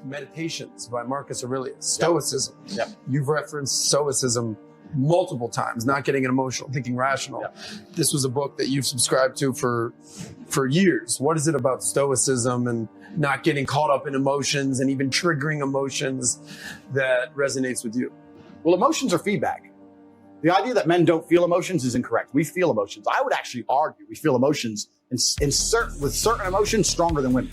Meditations by Marcus Aurelius, Stoicism. Yep. You've referenced Stoicism multiple times, not getting emotional, thinking rational. Yep. This was a book that you've subscribed to for years. What is it about Stoicism and not getting caught up in emotions and even triggering emotions that resonates with you? Well, emotions are feedback. The idea that men don't feel emotions is incorrect. We feel emotions. I would actually argue we feel emotions with certain emotions stronger than women.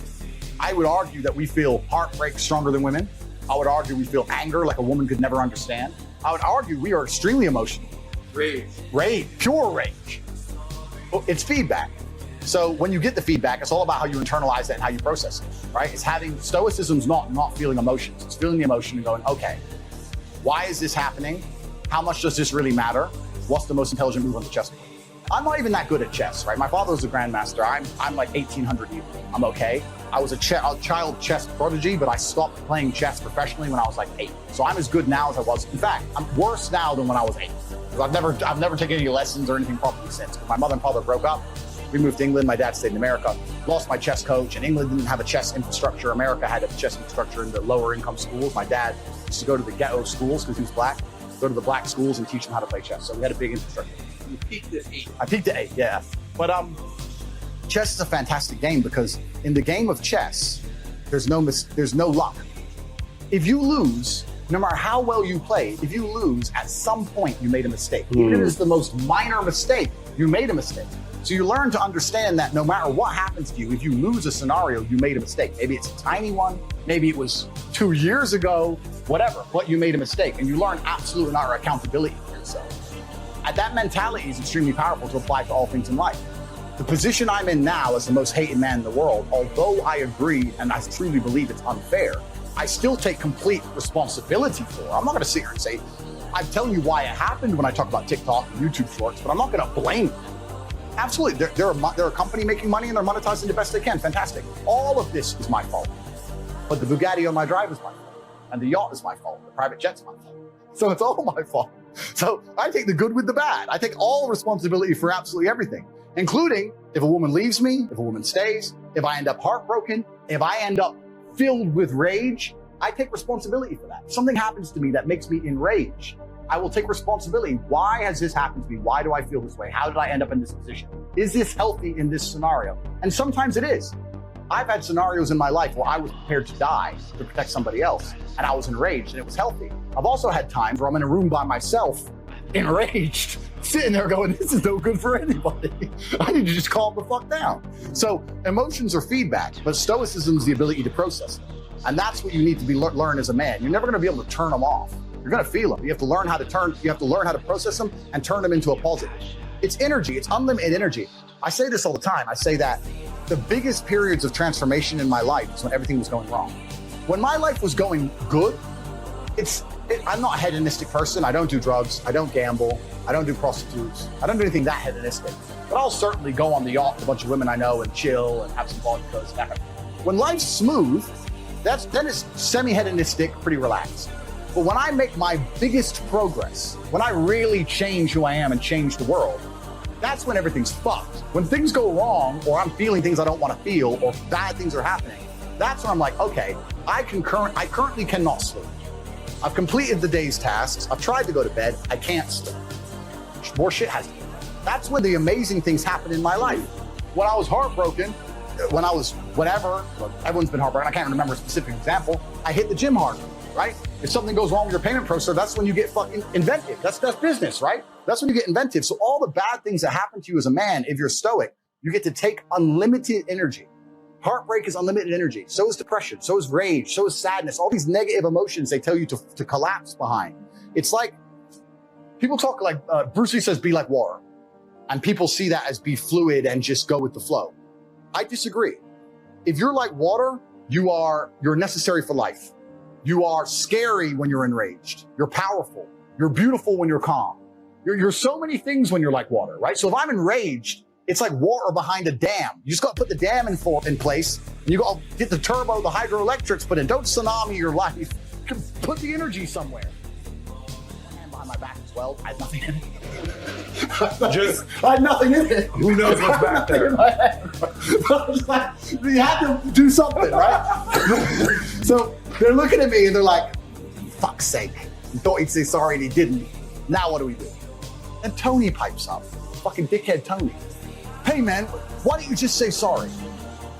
I would argue that we feel heartbreak stronger than women. I would argue we feel anger like a woman could never understand. I would argue we are extremely emotional. Rage, pure rage. It's feedback. So when you get the feedback, it's all about how you internalize it and how you process it, right? It's having, Stoicism's not feeling emotions. It's feeling the emotion and going, okay, why is this happening? How much does this really matter? What's the most intelligent move on the chessboard? I'm not even that good at chess, right? My father was a grandmaster. I'm like 1800 even. I'm okay. I was a child chess prodigy, but I stopped playing chess professionally when I was like 8. So I'm as good now as I was. In fact, I'm worse now than when I was 8. I've never taken any lessons or anything properly since. My mother and father broke up. We moved to England. My dad stayed in America. Lost my chess coach, and England didn't have a chess infrastructure. America had a chess infrastructure in the lower income schools. My dad used to go to the ghetto schools because he was black, go to the black schools and teach them how to play chess. So we had a big infrastructure. You peaked at 8. I peaked at 8, yeah. But chess is a fantastic game because in the game of chess, there's no luck. If you lose, no matter how well you play, if you lose, at some point you made a mistake. Even if it's the most minor mistake, you made a mistake. So you learn to understand that no matter what happens to you, if you lose a scenario, you made a mistake. Maybe it's a tiny one, maybe it was 2 years ago, whatever, but you made a mistake. And you learn absolute and utter accountability for yourself. And that mentality is extremely powerful to apply to all things in life. The position I'm in now as the most hated man in the world, although I agree and I truly believe it's unfair, I still take complete responsibility for it. I'm not gonna sit here and say, I'm telling you why it happened when I talk about TikTok and YouTube shorts, but I'm not gonna blame them. Absolutely, they're a company making money and they're monetizing the best they can, fantastic. All of this is my fault. But the Bugatti on my drive is my fault. And the yacht is my fault, the private jet's my fault. So it's all my fault. So I take the good with the bad. I take all responsibility for absolutely everything, including if a woman leaves me, if a woman stays, if I end up heartbroken, if I end up filled with rage, I take responsibility for that. If something happens to me that makes me enraged, I will take responsibility. Why has this happened to me? Why do I feel this way? How did I end up in this position? Is this healthy in this scenario? And sometimes it is. I've had scenarios in my life where I was prepared to die to protect somebody else, and I was enraged, and it was healthy. I've also had times where I'm in a room by myself, enraged, sitting there going, this is no good for anybody. I need to just calm the fuck down. So emotions are feedback, but stoicism is the ability to process them. And that's what you need to learn as a man. You're never gonna be able to turn them off. You're gonna feel them. You have to learn how to process them and turn them into a positive. It's energy, it's unlimited energy. I say this all the time. I say that the biggest periods of transformation in my life is when everything was going wrong. When my life was going good, I'm not a hedonistic person. I don't do drugs. I don't gamble. I don't do prostitutes. I don't do anything that hedonistic. But I'll certainly go on the yacht with a bunch of women I know and chill and have some vodka. When life's smooth, then it's semi-hedonistic, pretty relaxed. But when I make my biggest progress, when I really change who I am and change the world, that's when everything's fucked. When things go wrong, or I'm feeling things I don't want to feel, or bad things are happening, that's when I'm like, okay, I currently cannot sleep. I've completed the day's tasks. I've tried to go to bed. I can't sleep. More shit has to be done. That's when the amazing things happen in my life. When I was heartbroken, when I was whatever, everyone's been heartbroken. I can't remember a specific example. I hit the gym harder, right? If something goes wrong with your payment processor, that's when you get fucking inventive. That's business, right? That's when you get inventive. So all the bad things that happen to you as a man, if you're stoic, you get to take unlimited energy. Heartbreak is unlimited energy. So is depression. So is rage. So is sadness. All these negative emotions they tell you to collapse behind. It's like, people talk like, Bruce Lee says, be like water. And people see that as be fluid and just go with the flow. I disagree. If you're like water, you're necessary for life. You are scary when you're enraged. You're powerful. You're beautiful when you're calm. You're so many things when you're like water, right? So if I'm enraged, it's like water behind a dam. You just got to put the dam in place, and you got to get the turbo, the hydroelectrics put in. Don't tsunami your life. Put the energy somewhere. My hand behind my back as well. I had nothing in it. I had nothing in it. Who knows what's back there? You had to do something, right? So They're looking at me and they're like, fuck's sake. He thought he'd say sorry and he didn't. Now what do we do? And Tony pipes up, fucking dickhead Tony. Hey man, why don't you just say sorry?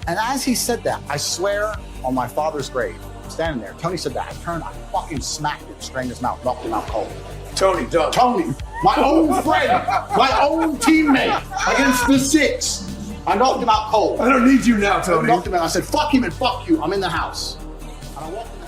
And as he said that, I swear on my father's grave, I'm standing there, Tony said that, I turned, I fucking smacked him straight in his mouth, knocked him out cold. Tony, Doug. Tony, my own friend, my own teammate against the six. I knocked him out cold. I don't need you now, Tony. I knocked him out. I said, fuck him and fuck you. I'm in the house. And I walked